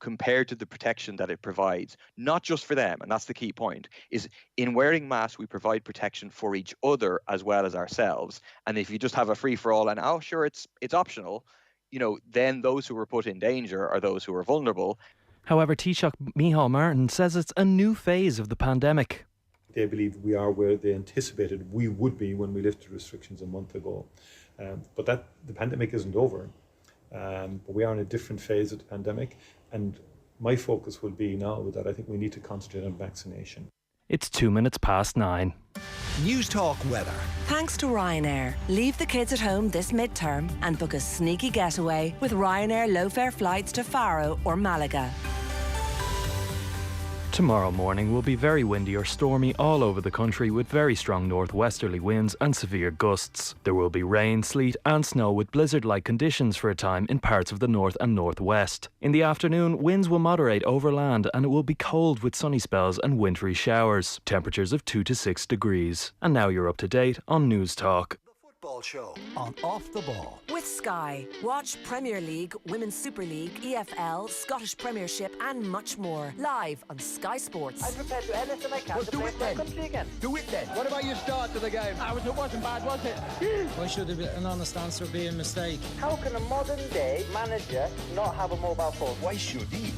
compared to the protection that it provides, not just for them, and that's the key point, is in wearing masks, we provide protection for each other as well as ourselves. And if you just have a free-for-all and, oh, sure, it's optional, then those who are put in danger are those who are vulnerable. However, Taoiseach Micheál Martin says it's a new phase of the pandemic. They believe we are where they anticipated we would be when we lifted restrictions a month ago. But the pandemic isn't over. But we are in a different phase of the pandemic. And my focus will be now that I think we need to concentrate on vaccination. It's 9:02. News Talk weather. Thanks to Ryanair. Leave the kids at home this midterm and book a sneaky getaway with Ryanair low-fare flights to Faro or Malaga. Tomorrow morning will be very windy or stormy all over the country with very strong northwesterly winds and severe gusts. There will be rain, sleet and snow with blizzard-like conditions for a time in parts of the north and northwest. In the afternoon, winds will moderate overland and it will be cold with sunny spells and wintry showers. Temperatures of 2 to 6 degrees. And now you're up to date on News Talk. Football show on Off the Ball. With Sky. Watch Premier League, Women's Super League, EFL, Scottish Premiership and much more. Live on Sky Sports. I'm prepared to do anything I can to play my country again. Do it then. What about your start to the game? It wasn't bad, was it? Why should an honest answer be a mistake? How can a modern day manager not have a mobile phone? Why should he?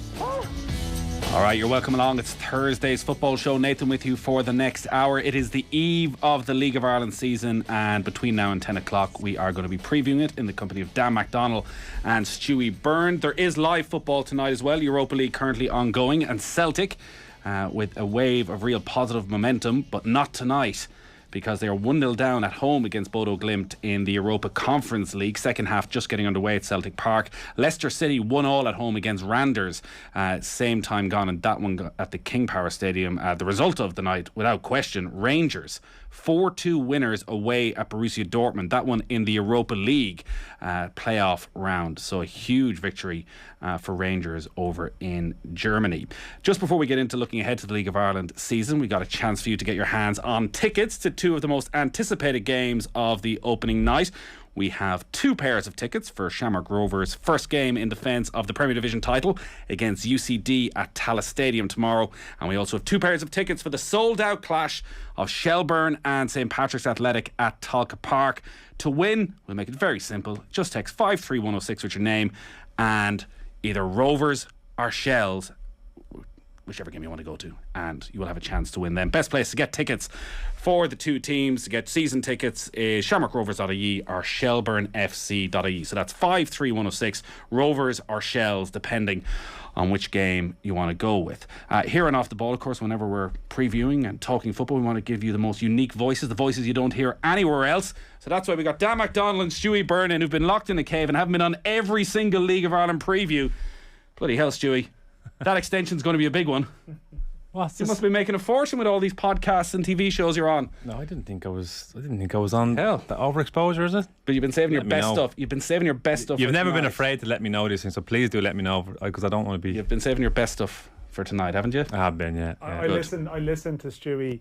All right, you're welcome along. It's Thursday's football show. Nathan with you for the next hour. It is the eve of the League of Ireland season, and between now and 10 o'clock we are going to be previewing it in the company of Dan McDonnell and Stuey Byrne. There is live football tonight as well. Europa League currently ongoing, and Celtic with a wave of real positive momentum, but not tonight, because they are 1-0 down at home against Bodo Glimt in the Europa Conference League. Second half just getting underway at Celtic Park. Leicester City 1-1 at home against Randers. Same time gone, and that one at the King Power Stadium. The result of the night, without question, Rangers 4-2 winners away at Borussia Dortmund. That one in the Europa League playoff round. So a huge victory for Rangers over in Germany. Just before we get into looking ahead to the League of Ireland season, we got a chance for you to get your hands on tickets to two of the most anticipated games of the opening night. We have 2 pairs of tickets for Shamrock Rovers' first game in defence of the Premier Division title against UCD at Tallaght Stadium tomorrow. And we also have 2 pairs of tickets for the sold-out clash of Shelburne and St Patrick's Athletic at Tolka Park. To win, we'll make it very simple. Just text 53106 with your name and either Rovers or Shells, whichever game you want to go to, and you will have a chance to win them. Best place to get tickets for the two teams, to get season tickets, is shamrockrovers.ie or shelburnefc.ie. So that's 53106, Rovers or Shells, depending on which game you want to go with. Here on Off the Ball, of course, whenever we're previewing and talking football, we want to give you the most unique voices, the voices you don't hear anywhere else. So that's why we got Dan McDonnell and Stuey Byrne in, who've been locked in a cave and haven't been on every single League of Ireland preview. Bloody hell, Stuey. That extension's going to be a big one. You must be making a fortune with all these podcasts and TV shows you're on. No, I didn't think I was on. Hell, the overexposure, is it? But you've been saving your best stuff. You've been saving your best stuff. You've never tonight. been afraid to let me know these things, so please do let me know, because I don't want to be. You've been saving your best stuff for tonight, haven't you? I have been, yeah. I listened to Stuey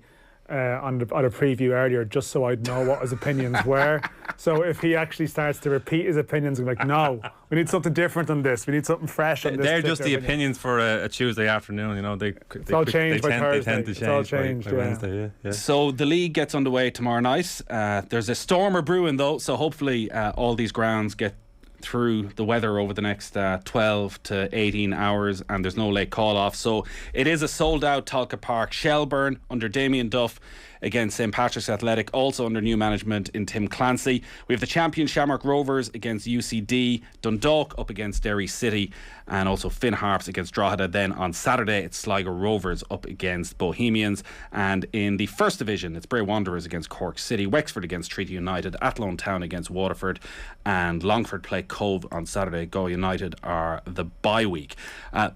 on a preview earlier, just so I'd know what his opinions were. So if he actually starts to repeat his opinions, I'm like, no, we need something different on this. We need something fresh on this. They're just the opinions for a Tuesday afternoon, you know. It's all changed by Thursday. They tend to change by Wednesday, yeah. So the league gets underway tomorrow night. There's a stormer brewing though, so hopefully all these grounds get through the weather over the next 12 to 18 hours, and there's no late call off. So it is a sold out Tolka Park. Shelburne under Damien Duff against St Patrick's Athletic, also under new management in Tim Clancy. We have the champion Shamrock Rovers against UCD, Dundalk up against Derry City, and also Finn Harps against Drogheda. Then on Saturday it's Sligo Rovers up against Bohemians, and in the first division it's Bray Wanderers against Cork City, Wexford against Treaty United, Athlone Town against Waterford, and Longford play Cove on Saturday. Go United are the bye week.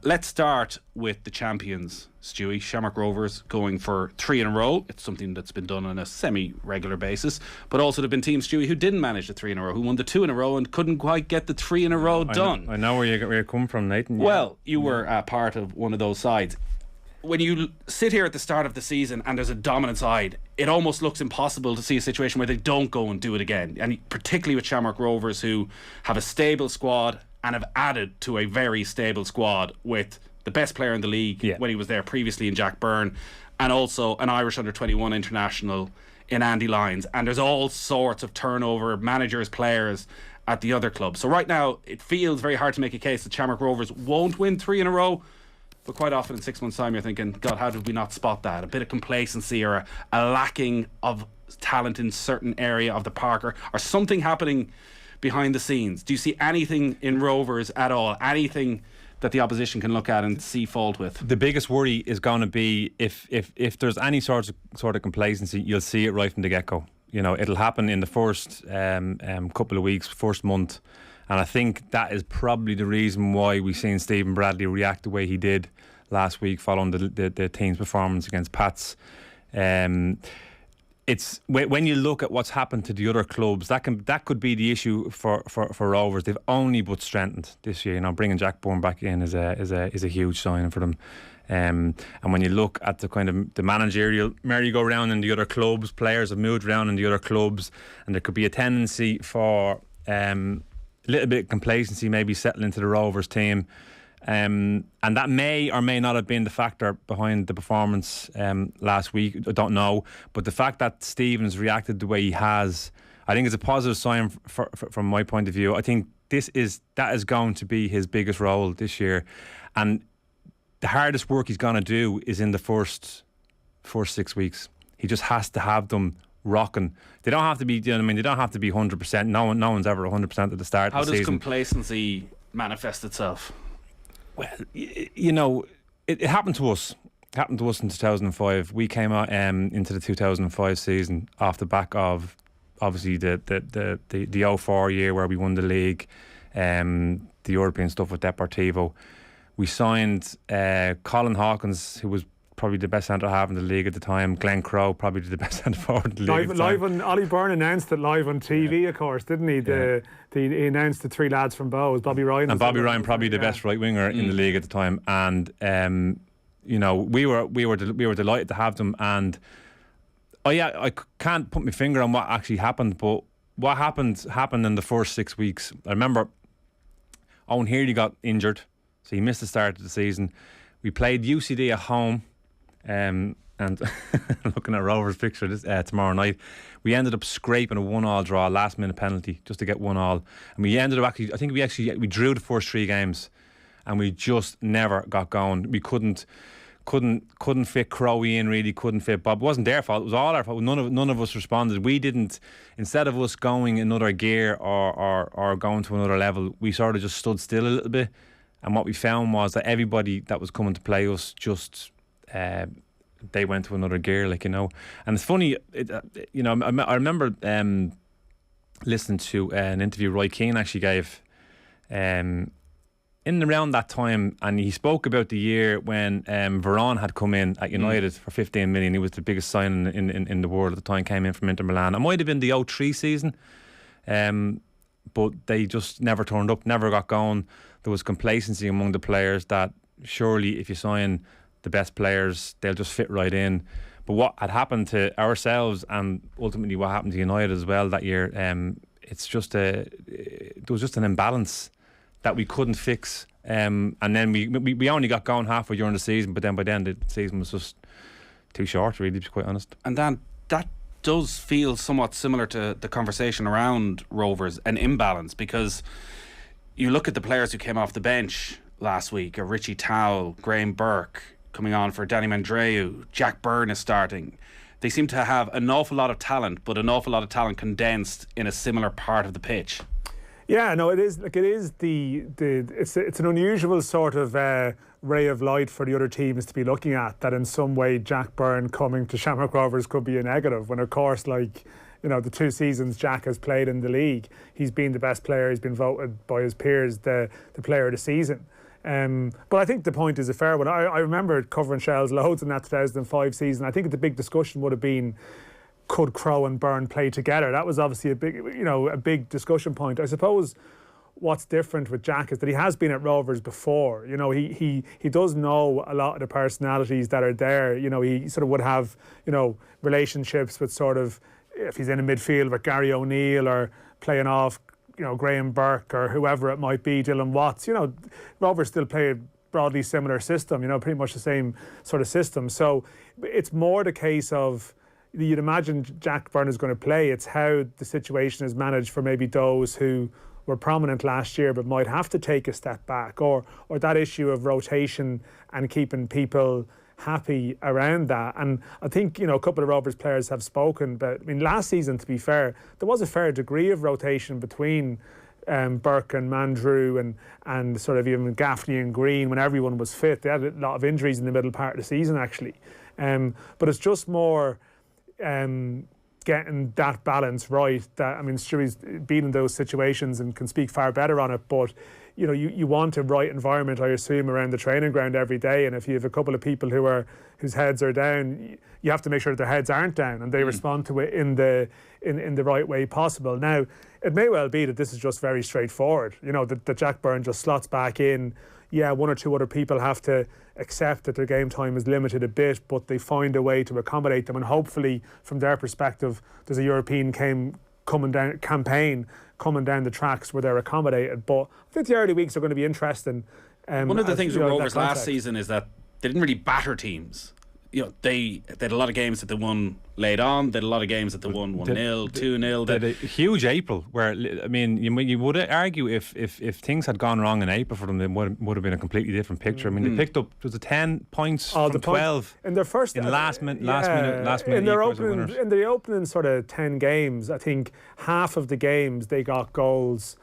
Let's start with the champions, Stuey. Shamrock Rovers going for 3 in a row. It's something that's been done on a semi-regular basis, but also there have been teams, Stuey, who didn't manage the 3 in a row, who won the 2 in a row and couldn't quite get the 3 in a row done. I know where you're coming from, Nathan. Well, you were part of one of those sides. When you sit here at the start of the season and there's a dominant side, it almost looks impossible to see a situation where they don't go and do it again, and particularly with Shamrock Rovers, who have a stable squad and have added to a very stable squad with the best player in the league when he was there previously in Jack Byrne, and also an Irish under-21 international in Andy Lyons. And there's all sorts of turnover, managers, players at the other clubs. So right now it feels very hard to make a case that Shamrock Rovers won't win 3 in a row. But quite often in 6 months' time you're thinking, God, how did we not spot that? A bit of complacency or a lacking of talent in certain area of the park, or something happening behind the scenes. Do you see anything in Rovers at all? Anything that the opposition can look at and see fault with? The biggest worry is going to be if there's any sort of complacency, you'll see it right from the get-go. You know, it'll happen in the first couple of weeks, first month. And I think that is probably the reason why we've seen Stephen Bradley react the way he did last week following the team's performance against Pats. It's when you look at what's happened to the other clubs, that could be the issue for Rovers. They've only but strengthened this year. You know, bringing Jack Byrne back in is a huge sign for them. And when you look at the kind of the managerial merry-go-round in the other clubs, players have moved around in the other clubs, and there could be a tendency for a little bit of complacency maybe settle into the Rovers team. And that may or may not have been the factor behind the performance last week. I don't know, but the fact that Stevens reacted the way he has, I think, is a positive sign from my point of view. I think that is going to be his biggest role this year, and the hardest work he's going to do is in the first 6 weeks. He just has to have them rocking. They don't have to be, you know what I mean? They don't have to be 100%. No one's ever 100% at the start of the season. How does complacency manifest itself? Well, you know, it happened to us. It happened to us in 2005. We came out into the 2005 season off the back of obviously the 04 year where we won the league, the European stuff with Deportivo. We signed Colin Hawkins, who was probably the best centre half in the league at the time. Glenn Crowe, probably the best centre forward in the league. Live on Ollie Byrne announced it live on TV, of course, didn't he? He announced the 3 lads from Bows, Bobby Ryan. And Bobby Ryan, probably the best right winger in the league at the time. And you know, we were delighted to have them. And I can't put my finger on what actually happened, but what happened in the first 6 weeks. I remember Owen Healy got injured, so he missed the start of the season. We played UCD at home, and looking at Rovers' picture tomorrow night, we ended up scraping a 1-1 draw, last minute penalty, just to get 1-1. And we ended up we drew the first 3 games, and we just never got going. We couldn't fit Crowley in, really couldn't fit Bob. It wasn't their fault, it was all our fault. None of us responded. We didn't, instead of us going another gear or going to another level, we sort of just stood still a little bit. And what we found was that everybody that was coming to play us just they went to another gear, like, you know. And it's funny, you know, I remember listening to an interview Roy Keane actually gave in around that time, and he spoke about the year when Varane had come in at United for 15 million. He was the biggest signing in the world at the time, came in from Inter Milan. It might have been the 03 season, but they just never turned up, never got going. There was complacency among the players that surely if you sign the best players, they'll just fit right in. But what had happened to ourselves, and ultimately what happened to United as well that year, there was just an imbalance that we couldn't fix. And then we only got going halfway during the season, but then by then the season was just too short, really, to be quite honest. And then that does feel somewhat similar to the conversation around Rovers, an imbalance, because you look at the players who came off the bench last week, Richie Towell, Graham Burke coming on for Danny Mandreu, Jack Byrne is starting. They seem to have an awful lot of talent, but an awful lot of talent condensed in a similar part of the pitch. Yeah, no, it is. Like, it is it's an unusual sort of ray of light for the other teams to be looking at, that in some way Jack Byrne coming to Shamrock Rovers could be a negative, when of course, like, you know, the 2 seasons Jack has played in the league, he's been the best player. He's been voted by his peers the player of the season. But I think the point is a fair one. I remember covering Shells loads in that 2005 season. I think the big discussion would have been, could Crowe and Byrne play together? That was obviously a big discussion point. I suppose what's different with Jack is that he has been at Rovers before. You know, he does know a lot of the personalities that are there. You know, he sort of would have, you know, relationships with sort of, if he's in a midfield with Gary O'Neill or playing off Graham Burke or whoever it might be, Dylan Watts, Rovers still play a broadly similar system, pretty much the same sort of system. So it's more the case of, you'd imagine Jack Byrne is going to play. It's how the situation is managed for maybe those who were prominent last year but might have to take a step back, or that issue of rotation and keeping people happy around that. And I think, a couple of Rovers players have spoken, but last season, to be fair, there was a fair degree of rotation between Burke and Mandrew and sort of even Gaffney and Green when everyone was fit. They had a lot of injuries in the middle part of the season, actually. But it's just more getting that balance right. That Stewie's been in those situations and can speak far better on it, but you want a right environment, I assume, around the training ground every day. And if you have a couple of people whose heads are down, you have to make sure that their heads aren't down and they respond to it in the right way possible. Now, it may well be that this is just very straightforward. That Jack Byrne just slots back in. Yeah, one or two other people have to accept that their game time is limited a bit, but they find a way to accommodate them. And hopefully, from their perspective, there's a European campaign coming down the tracks where they're accommodated. But I think the early weeks are going to be interesting. One of the things with Rovers last season is that they didn't really batter teams. They had a lot of games that they won late on. They had a lot of games that they won 1-0, 2-0. They had a huge April where, you would argue if things had gone wrong in April for them, it would have been a completely different picture. They picked up, was it 10 points from 12 in their first last minute in their opening sort of 10 games. I think half of the games they got goals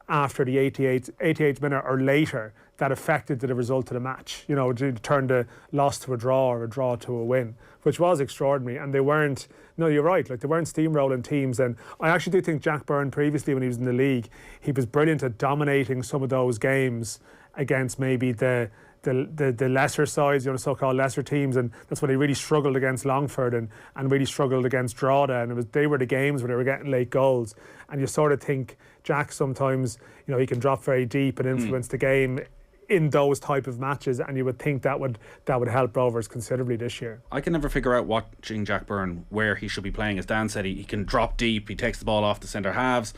after the 88th minute or later that affected the result of the match. It turned a loss to a draw or a draw to a win, which was extraordinary. And they weren't, no, you're right, they weren't steamrolling teams. And I actually do think Jack Byrne previously, when he was in the league, he was brilliant at dominating some of those games against maybe the lesser sides, so-called lesser teams, and that's when he really struggled against Longford and really struggled against Drogheda, and they were the games where they were getting late goals. And you sort of think Jack sometimes, he can drop very deep and influence the game in those type of matches, and you would think that would help Rovers considerably this year. I can never figure out, watching Jack Byrne, where he should be playing. As Dan said, he can drop deep, he takes the ball off the centre halves.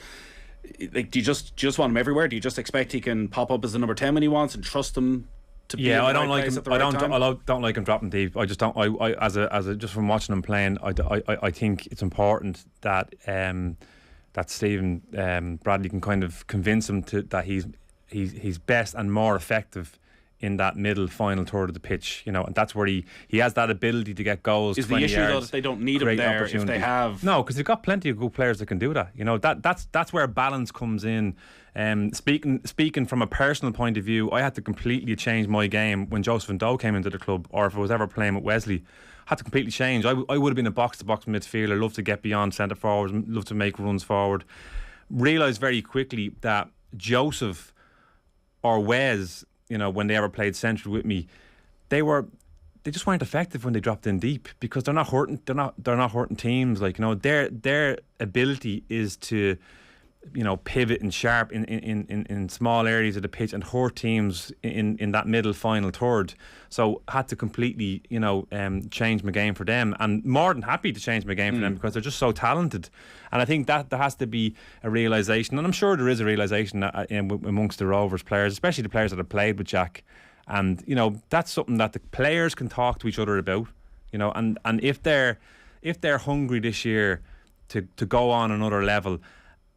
Do you just want him everywhere? Do you just expect he can pop up as the number 10 when he wants and trust him to be in the right place at the right time? I don't like him dropping deep. I just don't. I as a just from watching him playing, I think it's important that that Stephen Bradley can kind of convince him that he's best and more effective in that middle final third of the pitch, and that's where he has that ability to get goals. Is the issue though that they don't need him there if they have? No, because they've got plenty of good players that can do that. That's where balance comes in. Speaking from a personal point of view, I had to completely change my game when Joseph and Doe came into the club, or if I was ever playing with Wesley. Had to completely change. I would have been a box-to-box midfielder, love to get beyond centre forwards, love to make runs forward. Realised very quickly that Joseph or Wes, when they ever played central with me, they just weren't effective when they dropped in deep, because they're not hurting teams. Their ability is to pivot and sharp in small areas of the pitch and hurt teams in that middle final third. So had to completely change my game for them, and more than happy to change my game for them, because they're just so talented. And I think that there has to be a realisation, and I'm sure there is a realisation amongst the Rovers players, especially the players that have played with Jack. And that's something that the players can talk to each other about. And if they're hungry this year to go on another level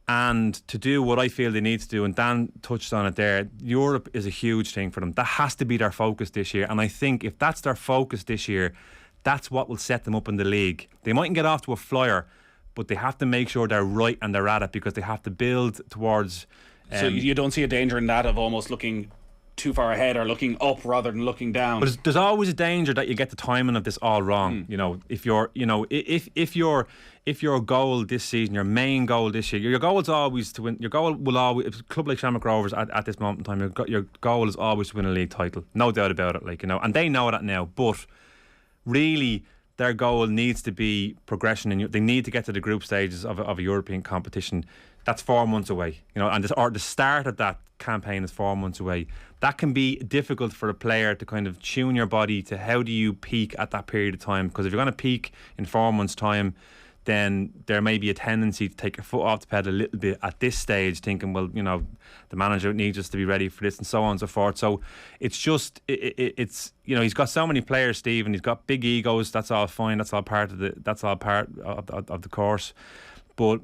and to do what I feel they need to do, and Dan touched on it there, Europe is a huge thing for them. That has to be their focus this year. And I think if that's their focus this year, that's what will set them up in the league. They mightn't get off to a flyer, but they have to make sure they're right and they're at it, because they have to build towards... So you don't see a danger in that of almost looking too far ahead or looking up rather than looking down? But there's always a danger that you get the timing of this all wrong. If your goal this season, your main goal this year, your goal is always to win. Your goal will always, if a club like Shamrock Rovers at this moment in time, your goal is always to win a league title, no doubt about it. And they know that now. But really, their goal needs to be progression, and they need to get to the group stages of a European competition. That's 4 months away, and the start of that campaign is 4 months away. That can be difficult for a player to kind of tune your body to how do you peak at that period of time, because if you're going to peak in 4 months' time, then there may be a tendency to take your foot off the pedal a little bit at this stage, thinking, well, you know, the manager needs us to be ready for this and so on and so forth. So it's just, it's, you know, he's got so many players, Steve, and he's got big egos. That's all fine. That's all part of the course. But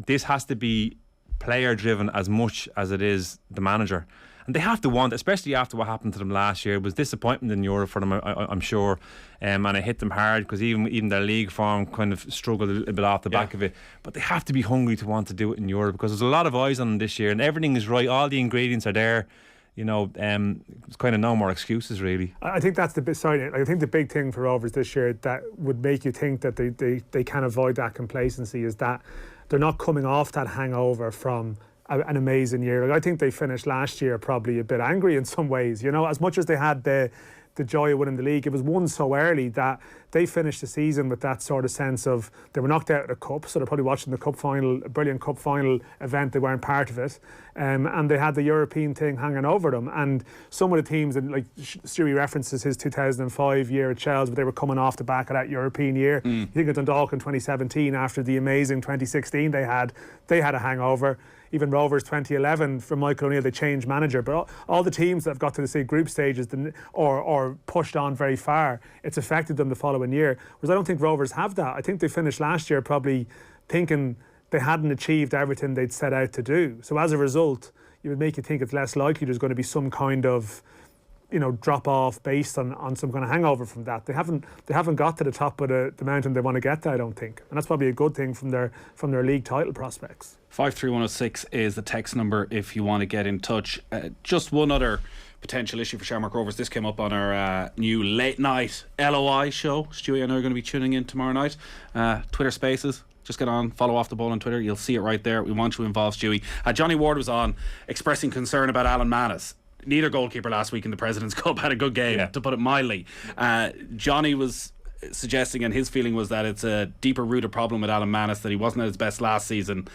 this has to be player driven as much as it is the manager. And they have to want, especially after what happened to them last year. It was disappointment in Europe for them, I'm sure, and it hit them hard because even their league form kind of struggled a little bit off the back of it. But they have to be hungry to want to do it in Europe because there's a lot of eyes on them this year, and everything is right. All the ingredients are there. You know, there's kind of no more excuses, really. I think that's the bit. Sorry, I think the big thing for Rovers this year that would make you think that they can avoid that complacency is that they're not coming off that hangover from an amazing year. Like, I think they finished last year probably a bit angry in some ways. You know, as much as they had the joy of winning the league, it was won so early that they finished the season with that sort of sense of they were knocked out of the cup, so they're probably watching the cup final, a brilliant cup final event. They weren't part of it, and they had the European thing hanging over them. And some of the teams, and like Stuey references his 2005 year at Chelsea, but they were coming off the back of that European year. You think of Dundalk in 2017 after the amazing 2016 they had a hangover. Even Rovers 2011 from Michael O'Neill, they changed manager. But all the teams that have got to the say group stages or pushed on very far, it's affected them the following year. Whereas I don't think Rovers have that. I think they finished last year probably thinking they hadn't achieved everything they'd set out to do. So as a result, it would make you think it's less likely there's going to be some kind of, you know, drop off based on some kind of hangover from that. They haven't got to the top of the mountain they want to get to, I don't think, and that's probably a good thing from their league title prospects. 53106 is the text number if you want to get in touch. Just one other potential issue for Shamrock Rovers. This came up on our new late night LOI show. Stewie, I know you're going to be tuning in tomorrow night. Twitter Spaces. Just get on, follow Off the Ball on Twitter. You'll see it right there. We want you to involve Stewie. Johnny Ward was on expressing concern about Alan Manus. Neither goalkeeper last week in the President's Cup had a good game, to put it mildly. Johnny was suggesting, and his feeling was that it's a deeper rooted problem with Alan Manus, that he wasn't at his best last season.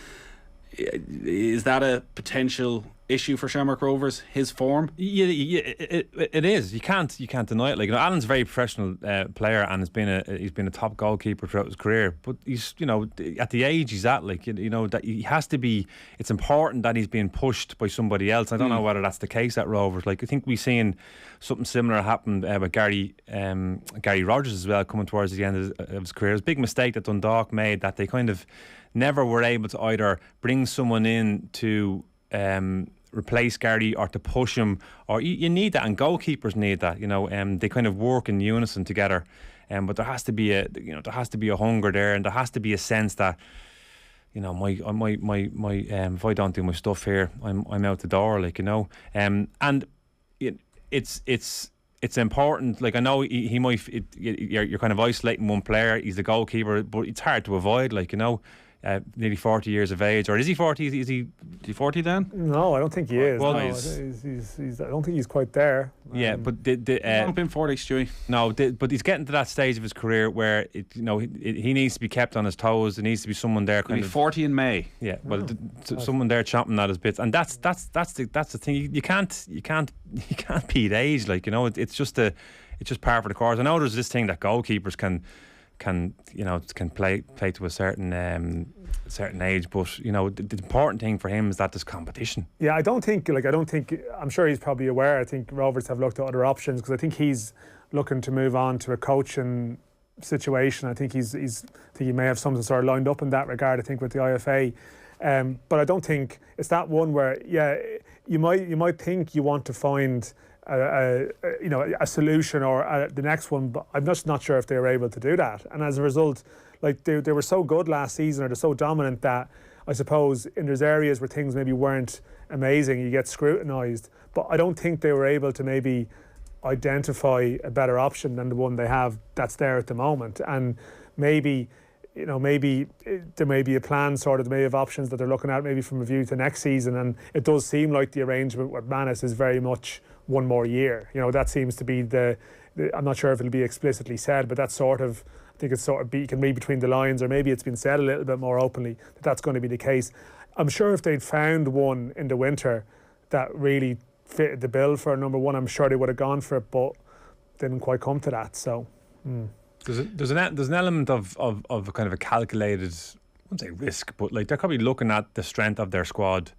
Is that a potential issue for Shamrock Rovers, his form? Yeah, it is. You can't deny it. Like, you know, Alan's a very professional player and he's been a top goalkeeper throughout his career. But he's, you know, at the age he's at, like, you know, that he has to be. It's important that he's being pushed by somebody else. I don't know whether that's the case at Rovers. Like, I think we've seen something similar happen with Gary Rogers as well, coming towards the end of his career. It was a big mistake that Dundalk made, that they kind of never were able to either bring someone in to replace Gary or to push him, or you need that, and goalkeepers need that. You know, they kind of work in unison together. But there has to be a hunger there, and there has to be a sense that, you know, my if I don't do my stuff here, I'm out the door. Like, you know, and it's important. Like, I know he might. You're kind of isolating one player. He's the goalkeeper, but it's hard to avoid. Like, you know. Nearly 40 years of age, or is he 40? Is he 40 then? No, I don't think he is. Well, no, he's, I don't think he's quite there. Yeah, but he's not been 40, Stewie. No, but he's getting to that stage of his career where you know he needs to be kept on his toes. There needs to be someone there. He'll be 40 in May. Yeah, well, someone there chomping at his bits, and that's the thing. You can't beat age. Like, you know, it's just par for the course. I know there's this thing that goalkeepers can play to a certain age, but you know the important thing for him is that there's competition. Yeah, I'm sure he's probably aware. I think Rovers have looked at other options, because I think he's looking to move on to a coaching situation. I think he may have something sort of lined up in that regard, I think, with the IFA. But I don't think it's that one where, yeah, you might think you want to find a solution or the next one, but I'm just not sure if they were able to do that. And as a result, like, they were so good last season, or they're so dominant, that I suppose in there's areas where things maybe weren't amazing, you get scrutinised. But I don't think they were able to maybe identify a better option than the one they have that's there at the moment. And maybe there may be a plan, sort of, they may have options that they're looking at maybe from a view to next season. And it does seem like the arrangement with Manus is very much one more year. You know, that seems to be the I'm not sure if it'll be explicitly said, but that's sort of, I think it's sort of, you can read between the lines, or maybe it's been said a little bit more openly that that's going to be the case. I'm sure if they'd found one in the winter that really fitted the bill for a number one, I'm sure they would have gone for it, but didn't quite come to that. So There's an element of a kind of a calculated, I wouldn't say risk, but like they're probably looking at the strength of their squad.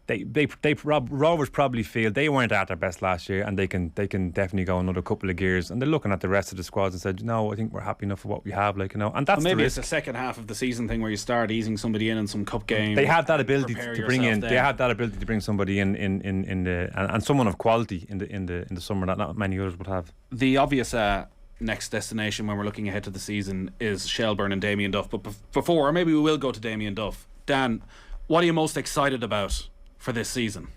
Rovers probably feel they weren't at their best last year, and they can definitely go another couple of gears. And they're looking at the rest of the squads and said, no, I think we're happy enough for what we have, like, you know. And that's maybe the it's the second half of the season thing where you start easing somebody in some cup game. They have that ability to bring in. Then. They have that ability to bring somebody in the and someone of quality in the summer that not many others would have. The obvious next destination when we're looking ahead to the season is Shelburne and Damien Duff. But before, or maybe we will go to Damien Duff. Dan, what are you most excited about for this season?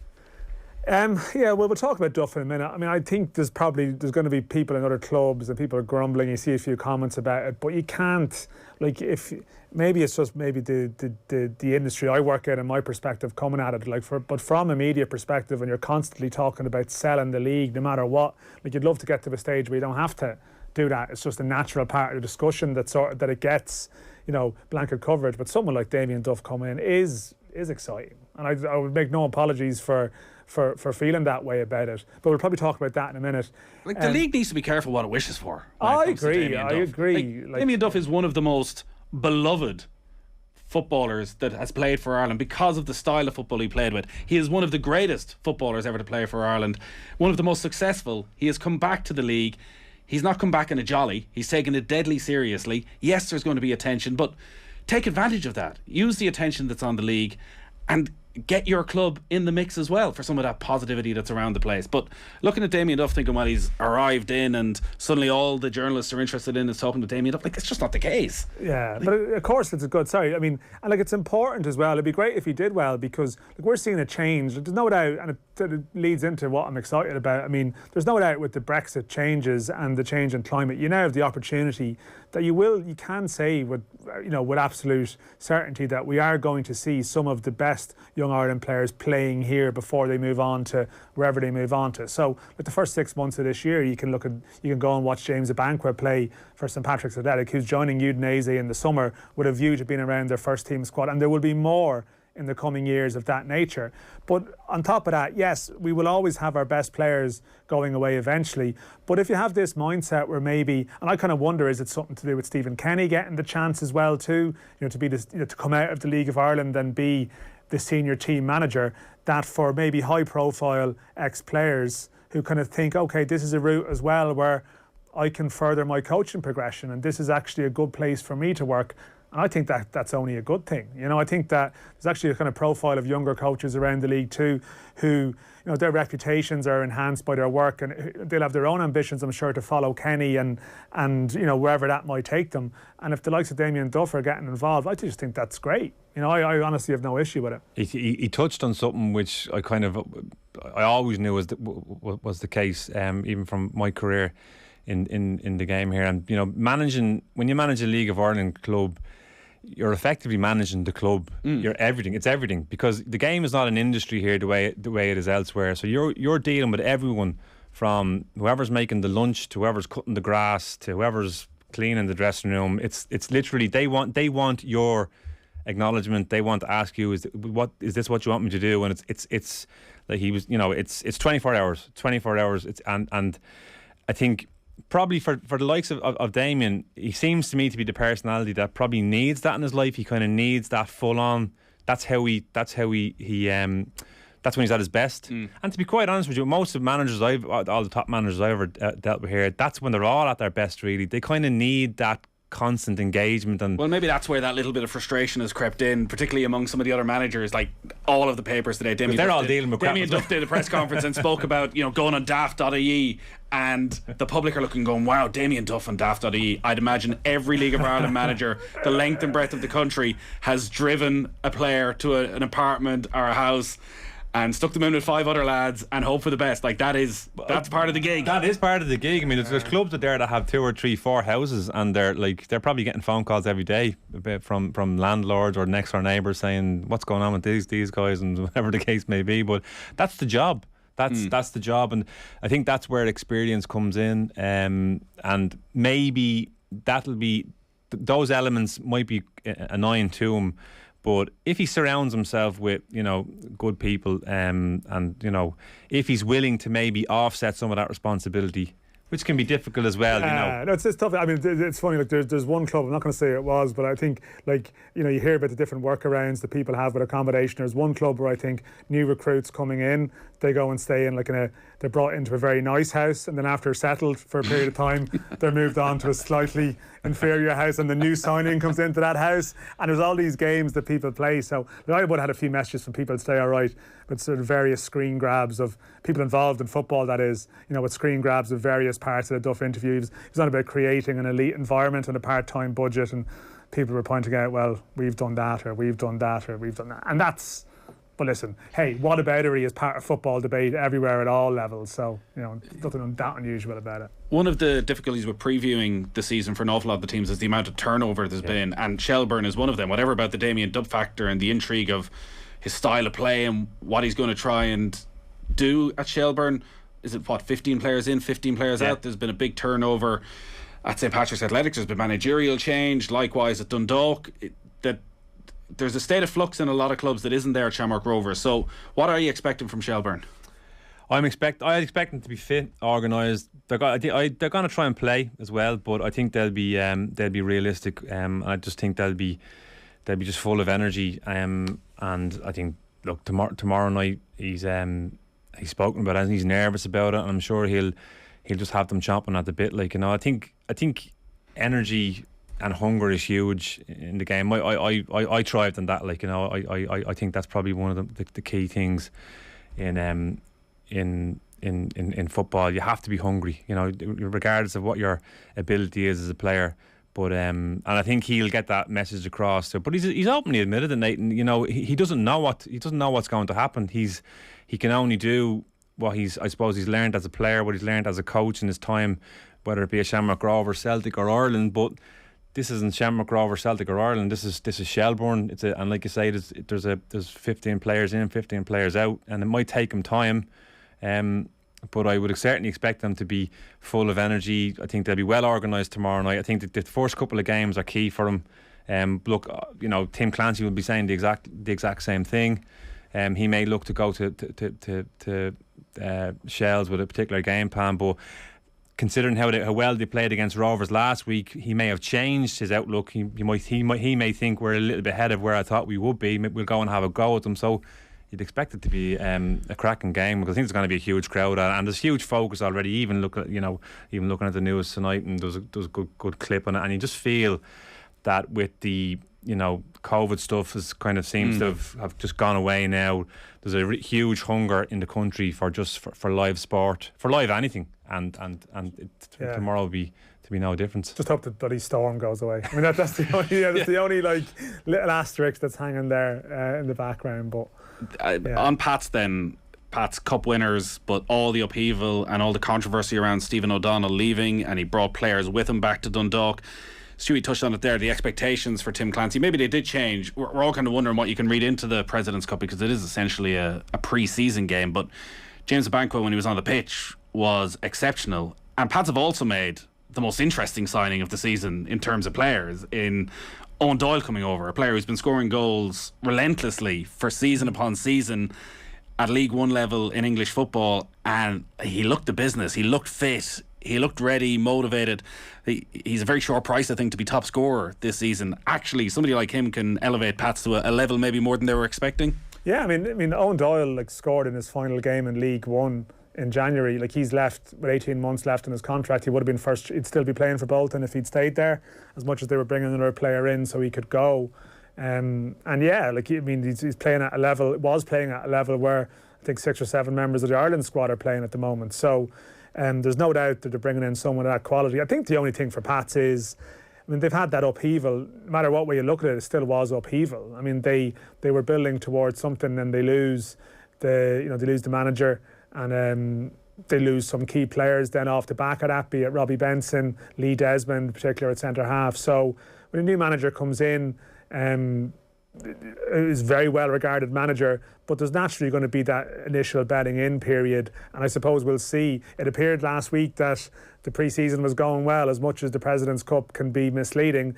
Yeah, well, we'll talk about Duff in a minute. I mean, I think there's going to be people in other clubs and people are grumbling. You see a few comments about it, but you can't, like, if maybe it's just the industry I work in and my perspective coming at it, but from a media perspective, and you're constantly talking about selling the league no matter what, like, you'd love to get to a stage where you don't have to do that. It's just a natural part of the discussion that it gets, you know, blanket coverage. But someone like Damien Duff coming in is exciting, and I would make no apologies for feeling that way about it. But we'll probably talk about that in a minute. Like, the league needs to be careful what it wishes for. I agree. Like, Damien Duff is one of the most beloved footballers that has played for Ireland because of the style of football he played with. He is one of the greatest footballers ever to play for Ireland, one of the most successful. He has come back to the league. He's not come back in a jolly. He's taken it deadly seriously. Yes, there's going to be attention, but take advantage of that. Use the attention that's on the league and get your club in the mix as well for some of that positivity that's around the place. But looking at Damien Duff, thinking, well, he's arrived in and suddenly all the journalists are interested in is talking to Damien Duff, like, it's just not the case. Yeah, but of course it's a good, I mean, and like, it's important as well. It'd be great if he did well, because like, we're seeing a change. There's no doubt, and it leads into what I'm excited about. I mean, there's no doubt with the Brexit changes and the change in climate, you now have the opportunity that you can say with absolute certainty that we are going to see some of the best young Ireland players playing here before they move on to wherever they move on to. So, with the first 6 months of this year, you can go and watch James Abankwah play for St Patrick's Athletic, who's joining Udinese in the summer with a view to being around their first team squad, and there will be more in the coming years of that nature. But on top of that, yes, we will always have our best players going away eventually. But if you have this mindset where maybe, and I kind of wonder, is it something to do with Stephen Kenny getting the chance as well too, to be this, to come out of the League of Ireland and be the senior team manager, that for maybe high-profile ex-players who kind of think, okay, this is a route as well where I can further my coaching progression, and this is actually a good place for me to work. And I think that that's only a good thing. I think that there's actually a kind of profile of younger coaches around the league too, who, their reputations are enhanced by their work, and they'll have their own ambitions, I'm sure, to follow Kenny and wherever that might take them. And if the likes of Damien Duff are getting involved, I just think that's great. I honestly have no issue with it. He touched on something which I always knew was the case, even from my career in the game here. And when you manage a League of Ireland club, you're effectively managing the club. You're everything. It's everything, because the game is not an industry here the way it is elsewhere. So you're dealing with everyone, from whoever's making the lunch to whoever's cutting the grass to whoever's cleaning the dressing room. It's literally they want your acknowledgement. They want to ask you, is this what you want me to do? And it's like he was, it's 24 hours. And I think, probably for the likes of Damien, he seems to me to be the personality that probably needs that in his life. He kind of needs that full on. That's when he's at his best. And to be quite honest with you, most of managers all the top managers I've ever dealt with here, that's when they're all at their best. Really, they kind of need that constant engagement. And well, maybe that's where that little bit of frustration has crept in, particularly among some of the other managers. Like all of the papers today, Damien Duff did a press conference and spoke about going on daft.ie, and the public are going, wow, Damien Duff on daft.ie. I'd imagine every League of Ireland manager the length and breadth of the country has driven a player to an apartment or a house and stuck them in with 5 other lads and hope for the best. Like, that's part of the gig. That is part of the gig. I mean, there's clubs out there that have 2 or 3, 4 houses, and they're probably getting phone calls every day from landlords or next door neighbours saying what's going on with these guys, and whatever the case may be. But that's the job. That's the job, and I think that's where experience comes in. And maybe those elements might be annoying to him. But if he surrounds himself with, good people, and if he's willing to maybe offset some of that responsibility which can be difficult as well, you know. No, it's tough. I mean, it's funny. Like, there's one club. I'm not going to say it was, but I think, like, you know, you hear about the different workarounds that people have with accommodation. There's one club where I think new recruits coming in, they go and stay in they're brought into a very nice house, and then after settled for a period of time, they're moved on to a slightly inferior house, and the new signing comes into that house, and there's all these games that people play. So I would have had a few messages from people to say, all right, but sort of various screen grabs of people involved in football, that is, you know, with screen grabs of various parts of the Duff interview. It was not about creating an elite environment and a part-time budget, and people were pointing out, well, we've done that, or we've done that, or we've done that. And that's, but listen, hey, whataboutery is part of football debate everywhere at all levels, so, you know, nothing that unusual about it. One of the difficulties with previewing the season for an awful lot of the teams is the amount of turnover there's been, and Shelburne is one of them. Whatever about the Damien Duff factor and the intrigue of his style of play and what he's going to try and do at Shelburne, is it 15 players in, 15 players out? There's been a big turnover at St Patrick's Athletics. There's been managerial change, likewise at Dundalk. There's a state of flux in a lot of clubs that isn't there at Shamrock Rovers. So what are you expecting from Shelburne? I expect them to be fit, organised. They're going to try and play as well, but I think they'll be realistic. I just think they'll be just full of energy. And I think, look, tomorrow night he's spoken about it, and he's nervous about it, and I'm sure he'll just have them chomping at the bit. Like, you know, I think energy and hunger is huge in the game. I thrived on that. Like, you know, I think that's probably one of the key things in football. You have to be hungry, you know, regardless of what your ability is as a player. But and I think he'll get that message across. But he's openly admitted that, Nathan, you know, he doesn't know what's going to happen. He can only do what he's learned as a player, what he's learned as a coach in his time, whether it be a Shamrock Rovers, Celtic or Ireland. But this isn't Shamrock Rovers, Celtic or Ireland. This is Shelburne. And like you say, there's 15 players in, 15 players out, and it might take him time. But I would certainly expect them to be full of energy. I think they'll be well organised tomorrow night. I think that the first couple of games are key for them. Look, you know, Tim Clancy will be saying the exact same thing. He may look to go to Shells with a particular game plan, but considering how well they played against Rovers last week, he may have changed his outlook. He may think we're a little bit ahead of where I thought we would be. We'll go and have a go at them. So you'd expect it to be a cracking game, because I think there's going to be a huge crowd, and there's huge focus already. Even looking at the news tonight, and there's a good clip on it, and you just feel that with the, you know, COVID stuff seems to have just gone away now. There's a huge hunger in the country for live sport, for live anything, and tomorrow will be no difference. Just hope that bloody storm goes away. I mean, that's the only the only like little asterisk that's hanging there in the background. But on Pat's Cup winners, but all the upheaval and all the controversy around Stephen O'Donnell leaving, and he brought players with him back to Dundalk. Stewie touched on it there, the expectations for Tim Clancy. Maybe they did change. We're all kind of wondering what you can read into the President's Cup, because it is essentially a pre-season game. But James Abankwah, when he was on the pitch, was exceptional. And Pats have also made the most interesting signing of the season in terms of players, in Owen Doyle coming over, a player who's been scoring goals relentlessly for season upon season at League One level in English football. And he looked the business. He looked fit. He looked ready, motivated. He's a very short price, I think, to be top scorer this season. Actually, somebody like him can elevate Pats to a level maybe more than they were expecting. Yeah, I mean, Owen Doyle scored in his final game in League One in January. Like, he's left with 18 months left in his contract. He would have been first. He'd still be playing for Bolton if he'd stayed there, as much as they were bringing another player in so he could go. And yeah, like, I mean, he's playing at a level. Was playing at a level where I think 6 or 7 members of the Ireland squad are playing at the moment. So. There's no doubt that they're bringing in someone of that quality. I think the only thing for Pats is, I mean, they've had that upheaval. No matter what way you look at it, it still was upheaval. I mean, they were building towards something, and they lose the manager, and they lose some key players then off the back of that, be it Robbie Benson, Lee Desmond, in particular at centre half. So when a new manager comes in, is a very well regarded manager, but there's naturally going to be that initial bedding in period, and I suppose we'll see. It appeared last week that the pre-season was going well. As much as the President's Cup can be misleading,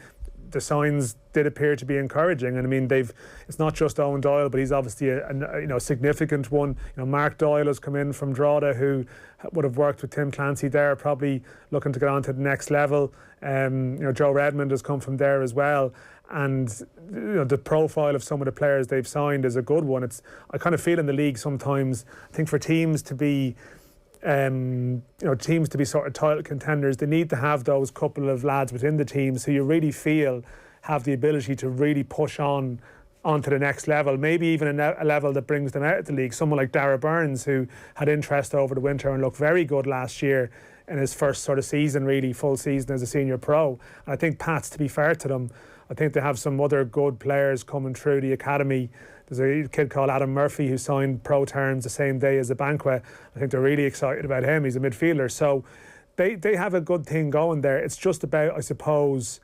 the signs did appear to be encouraging, and I mean it's not just Owen Doyle, but he's obviously a significant one. Mark Doyle has come in from Drogheda, who would have worked with Tim Clancy there, probably looking to get on to the next level. Joe Redmond has come from there as well, and the profile of some of the players they've signed is a good one. I kind of feel in the league sometimes, I think for teams to be sort of title contenders, they need to have those couple of lads within the team so you really feel have the ability to really push on onto the next level, maybe even a level that brings them out of the league. Someone like Darragh Burns, who had interest over the winter and looked very good last year in his first sort of season, really full season as a senior pro. And I think Pats, to be fair to them, I think they have some other good players coming through the academy. There's a kid called Adam Murphy who signed pro terms the same day as Abankwah. I think they're really excited about him. He's a midfielder. So they have a good thing going there. It's just about, I suppose,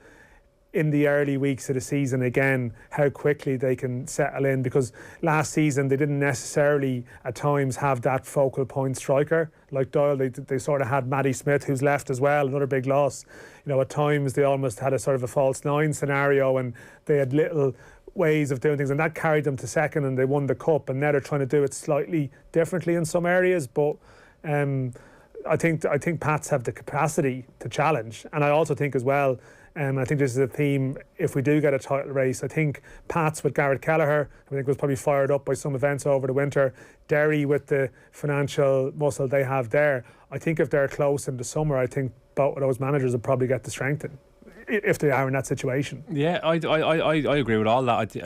in the early weeks of the season again, how quickly they can settle in, because last season they didn't necessarily at times have that focal point striker like Doyle. They sort of had Matty Smith, who's left as well, another big loss. At times they almost had a sort of a false nine scenario, and they had little ways of doing things, and that carried them to second, and they won the cup. And now they're trying to do it slightly differently in some areas, but I think Pats have the capacity to challenge. And I also think as well, I think this is a theme, if we do get a title race, I think Pats with Garrett Kelleher, I think was probably fired up by some events over the winter. Derry with the financial muscle they have there. I think if they're close in the summer, I think both of those managers will probably get to strengthen, if they are in that situation. Yeah, I agree with all that.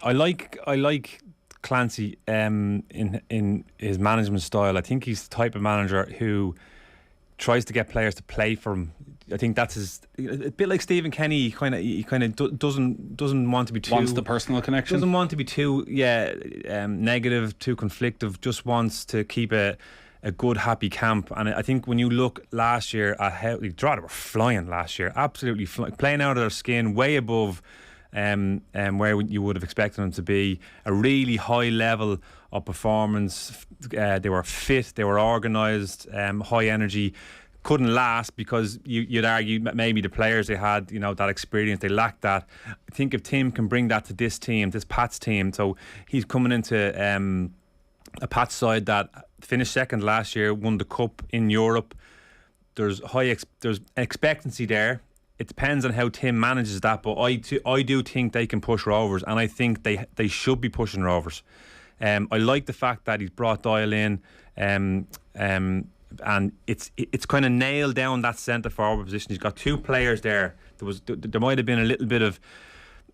I like Clancy in his management style. I think he's the type of manager who tries to get players to play for him. I think that's a bit like Stephen Kenny. He kind of doesn't want to be too, wants the personal connection. Doesn't want to be too negative, too conflictive. Just wants to keep a good happy camp. And I think when you look last year at how Drogheda were flying last year, absolutely playing out of their skin, way above where you would have expected them to be. A really high level of performance. They were fit, they were organised, high energy. Couldn't last because you'd argue maybe the players they had, that experience, they lacked that. I think if Tim can bring that to this team, this Pats team, so he's coming into a Pats side that finished second last year, won the cup in Europe. There's there's expectancy there. It depends on how Tim manages that, but I do think they can push Rovers, and I think they should be pushing Rovers. I like the fact that he's brought Doyle in, and it's kind of nailed down that centre forward position. He's got two players there. There might have been a little bit of